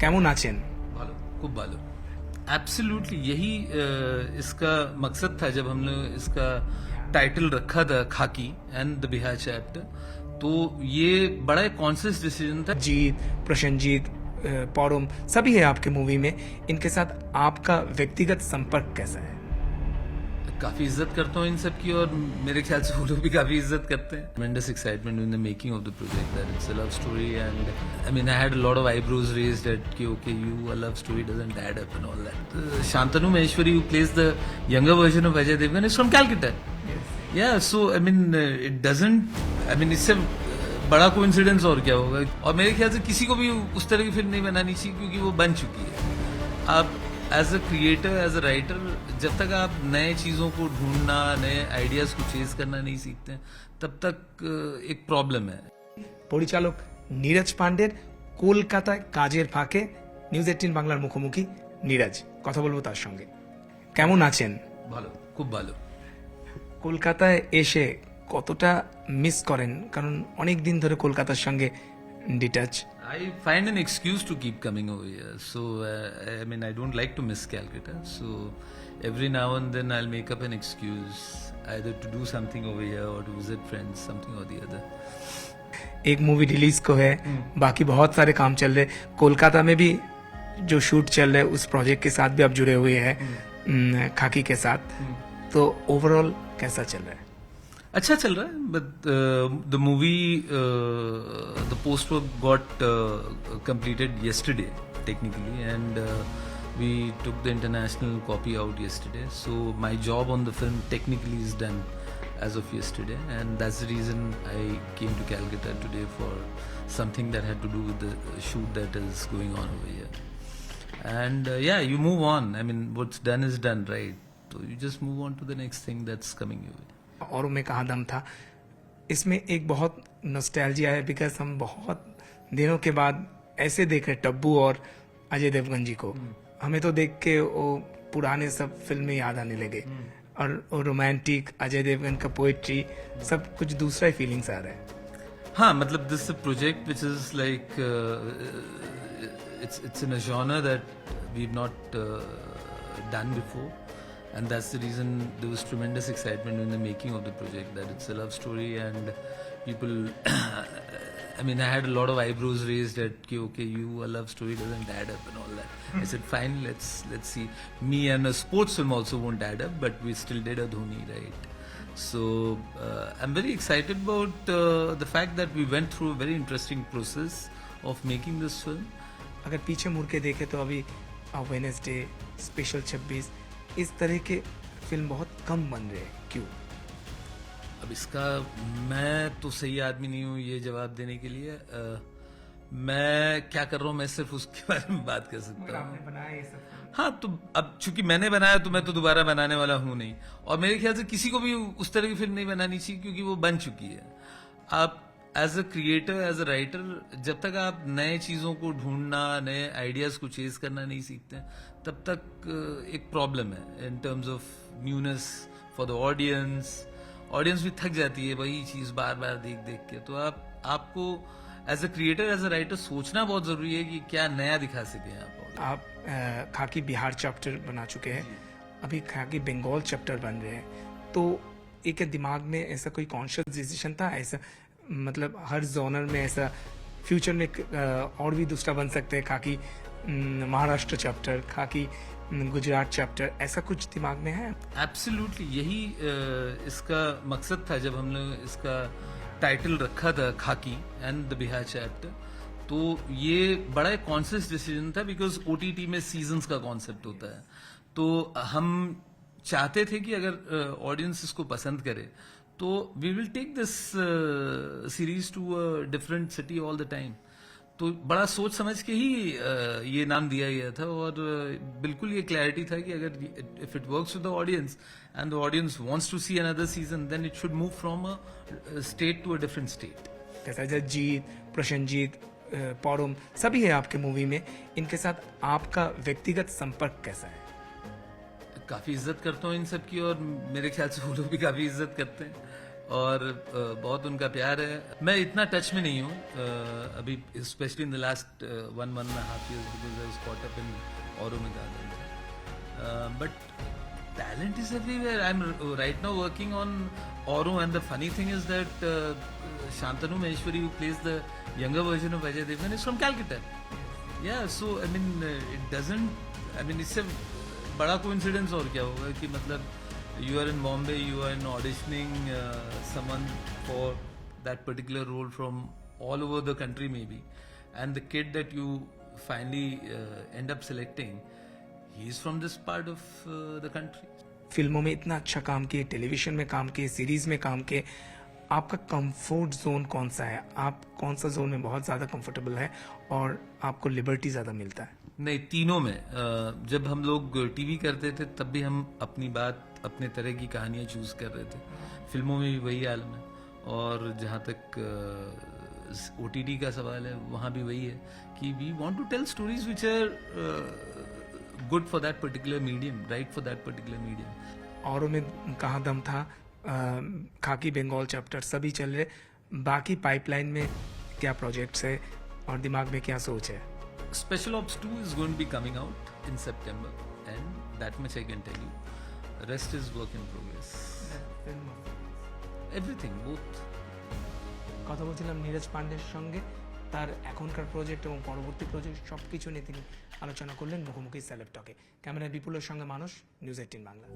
কেমন আছেন? ভালো, খুব ভালো। एब्सोल्युटली यही इसका मकसद था जब हमने इसका टाइटल रखा था खाकी एंड द बिहार चैप्टर। तो ये बड़ा एक कॉन्शियस डिसीजन था। जीत, प्रशंजीत, पौरम सभी है आपके मूवी में। इनके साथ आपका व्यक्तिगत संपर्क कैसा है? काफी इज्जत करता हूँ इन सब की और मेरे ख्याल से वो लोग भी काफी इज्जत करते हैं। Tremendous excitement in the making of the project that it's a love story and I mean I had a lot of eyebrows raised at कि okay you a love story doesn't add up and all that. Shantanu Maheshwari who plays the younger version of Ajay Devgn is from Calcutta. Yeah so I mean it doesn't I mean इससे बड़ा coincidence और क्या होगा। और मेरे ख्याल से किसी को भी उस तरह की फिल्म नहीं बनानी चाहिए क्योंकि वो बन चुकी है। आप as a creator as a writer जब तक आप नए चीजों को ढूंढना नए आइडियाज को चेज करना नहीं सीखते हैं तब तक एक प्रॉब्लम है। পরিচালক নীরজ পান্ডের কলকাতায় কাজের ফাঁকে নিউজ 18 বাংলার মুখোমুখি নীরজ, কথা বলবো তার সঙ্গে। কেমন আছেন? ভালো, খুব ভালো। কলকাতায় এসে কতটা মিস করেন? কারণ অনেক দিন ধরে কলকাতার সঙ্গে detach. I find an excuse to keep coming over here. So, I mean, I don't like to miss Calcutta. So, every now and then I'll make up an excuse either to do something over here or to visit friends, something or the other. एक movie release को है, बाकी बहुत सारे काम चल रहे। कोलकाता में भी जो शूट चल रहा है उस प्रोजेक्ट के साथ भी आप जुड़े हुए हैं खाकी के साथ। तो ओवरऑल कैसा चल रहा है? अच्छा चल रहा है but the movie the post work got completed yesterday technically and we took the international copy out yesterday, so my job on the film technically is done as of yesterday and that's the reason I came to Calcutta today for something that had to do with the shoot that is going on over here. And yeah, you move on. I mean, what's done is done, right? So you just move on to the next thing that's coming your way. और में कहा दम था इसमें एक बहुत nostalgia है because हम बहुत दिनों के बाद ऐसे देख रहे टब्बू और अजय देवगन जी को। हमें तो देख के वो पुराने सब फिल्में याद आने लगे और वो रोमांटिक अजय देवगन का पोएट्री सब कुछ दूसरा ही फीलिंग्स आ रहा है। हाँ, मतलब this project which is like it's in a genre that we've not done before. And that's the reason there was tremendous excitement in the making of the project, that it's a love story and people I mean I had a lot of eyebrows raised at ki okay you a love story doesn't add up and all that. I said fine, let's see. Me and a sports film also won't add up, but we still did a Dhoni, right? So I'm very excited about the fact that we went through a very interesting process of making this film. अगर पीछे मुड़ के देखें तो अभी Wednesday, special 26 इस तरह के फिल्म बहुत कम बन रहे हैं, क्यों? अब इसका मैं तो सही आदमी नहीं हूँ ये जवाब देने के लिए। मैं क्या कर रहा हूँ मैं सिर्फ उसके बारे में बात कर सकता हूँ। आपने बनाया ये सब? हाँ, तो अब चूंकि मैंने बनाया तो मैं तो दोबारा बनाने वाला हूँ नहीं और मेरे ख्याल से किसी को भी उस तरह की फिल्म नहीं बनानी चाहिए क्योंकि वो बन चुकी है। आप as a creator as a writer जब तक आप नए चीजों को ढूंढना नए आइडियाज को चेज करना नहीं सीखते तब तक एक प्रॉब्लम है in terms of newness for the audience भी थक जाती है वही चीज बार बार देख देख के। तो आपको as a creator as a writer सोचना बहुत जरूरी है कि क्या नया दिखा सके आप खाकी बिहार चैप्टर बना चुके हैं, अभी खाकी बंगाल चैप्टर बन रहे हैं। तो एक दिमाग में ऐसा कोई कॉन्शियस डिसीजन था ऐसा, मतलब हर जोनर में ऐसा फ्यूचर में और भी दूसरा बन सकते हैं, खाकी महाराष्ट्र चैप्टर, खाकी गुजरात चैप्टर, ऐसा कुछ दिमाग में है? एब्सोल्युटली यही इसका मकसद था जब हमने इसका टाइटल रखा था खाकी एंड द बिहार चैप्टर। तो ये बड़ा एक कॉन्शियस डिसीजन था बिकॉज ओटीटी में सीजन्स का कॉन्सेप्ट होता है। तो हम चाहते थे कि अगर ऑडियंस इसको पसंद करे तो we will take this series to a different city all the time. तो बड़ा सोच समझ के ही ये नाम दिया गया था और बिल्कुल ये क्लैरिटी था कि अगर if it works with the audience and the audience wants to see another season then it should move from a state to a different state. जैसा जीत, प्रशंजीत, पौरम सभी है आपके मूवी में। इनके साथ आपका व्यक्तिगत संपर्क कैसा है? काफी इज्जत करता हूँ इन सब की और मेरे ख्याल से वो लोग भी काफी इज्जत करते हैं। और बहुत उनका प्यार है. मैं इतना टच में नहीं हूँ अभी, specially in the last 1.5 years because I was caught up in औरों में ज़्यादा. But talent is everywhere. I'm right now working on Aurum, and the funny thing is that Shantanu Maheshwari, who plays the younger version of Ajay Devgn, is from Calcutta. Yeah, so I mean, it doesn't. I mean, इससे बड़ा coincidence और क्या होगा कि मतलब you are in Bombay, you are in auditioning someone for that particular role from all over the country maybe, and the kid that you finally end up selecting, he is from this part of the country. फिल्मों में इतना अच्छा काम किए, television में काम किए, series में काम किए, आपका कंफर्ट जोन कौन सा है? आप कौन सा जोन में बहुत ज़्यादा कंफर्टेबल है और आपको लिबर्टी ज़्यादा मिलता है? नहीं, तीनों में. जब हम लोग टीवी करते थे तब भी हम अपनी बात, अपने तरह की कहानियां चूज कर रहे थे. फिल्मों में भी वही आलम है, और जहाँ तक OTT का सवाल है वहाँ भी वही है कि we want to tell stories which are good for that particular medium, right for that particular medium. औरों में कहाँ दम था, खाकी बंगाल चैप्टर सभी चल रहे, बाकी पाइपलाइन में क्या प्रोजेक्ट्स है और दिमाग में क्या सोच है? Special Ops 2 is going to be coming out in September, and that much I can tell you. Rest is work in progress. Everything, both. কথা বলছিলাম নীরজ পান্ডের সঙ্গে, তার এখনকার প্রজেক্ট এবং পরবর্তী প্রজেক্ট সব কিছু নিয়ে তিনি আলোচনা করলেন মুখোমুখি সেলেব টকে. ক্যামেরায় বিপুলের সঙ্গে মানুষ, নিউজ 18 বাংলা.